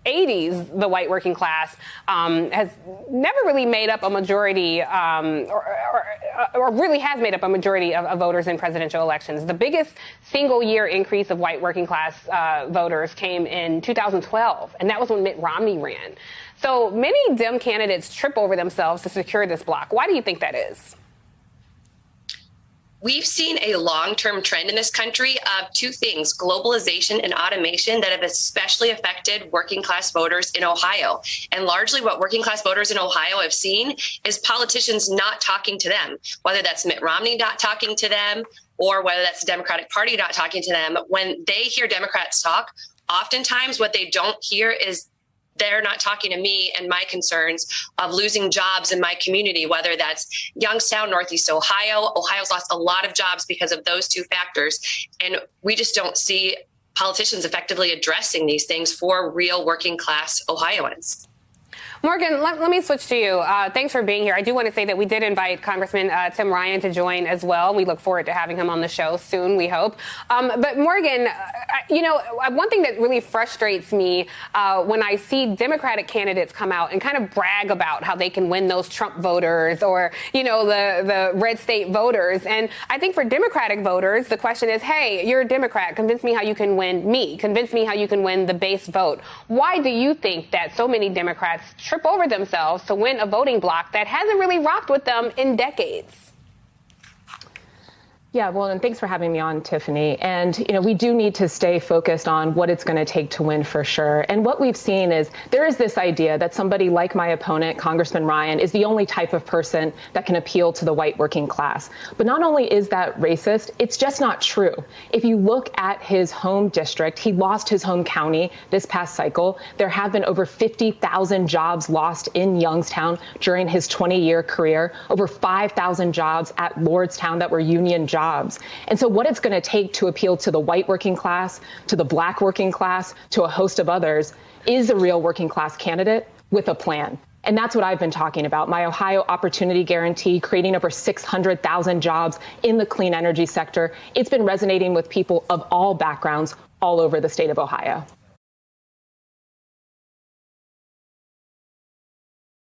80s, the white working class has never really made up a majority or really has made up a majority of voters in presidential elections. The biggest single year increase of white working class voters came in 2012, and that was when Mitt Romney ran. So many Dem candidates trip over themselves to secure this block. Why do you think that is? We've seen a long-term trend in this country of two things, globalization and automation, that have especially affected working class voters in Ohio. And largely what working class voters in Ohio have seen is politicians not talking to them, whether that's Mitt Romney not talking to them or whether that's the Democratic Party not talking to them. When they hear Democrats talk, oftentimes what they don't hear is they're not talking to me and my concerns of losing jobs in my community, whether that's Youngstown, Northeast Ohio. Ohio's lost a lot of jobs because of those two factors. And we just don't see politicians effectively addressing these things for real working class Ohioans. Morgan, let me switch to you. Thanks for being here. I do want to say that we did invite Congressman Tim Ryan to join as well. We look forward to having him on the show soon, we hope. But Morgan, one thing that really frustrates me when I see Democratic candidates come out and kind of brag about how they can win those Trump voters or, the red state voters. And I think for Democratic voters, the question is, hey, you're a Democrat. Convince me how you can win me. Convince me how you can win the base vote. Why do you think that so many Democrats trip over themselves to win a voting bloc that hasn't really rocked with them in decades? Yeah, well, and thanks for having me on, Tiffany. And, we do need to stay focused on what it's going to take to win for sure. And what we've seen is there is this idea that somebody like my opponent, Congressman Ryan, is the only type of person that can appeal to the white working class. But not only is that racist, it's just not true. If you look at his home district, he lost his home county this past cycle. There have been over 50,000 jobs lost in Youngstown during his 20-year career, over 5,000 jobs at Lordstown that were union jobs. And so what it's going to take to appeal to the white working class, to the black working class, to a host of others is a real working class candidate with a plan. And that's what I've been talking about. My Ohio Opportunity Guarantee, creating over 600,000 jobs in the clean energy sector. It's been resonating with people of all backgrounds all over the state of Ohio.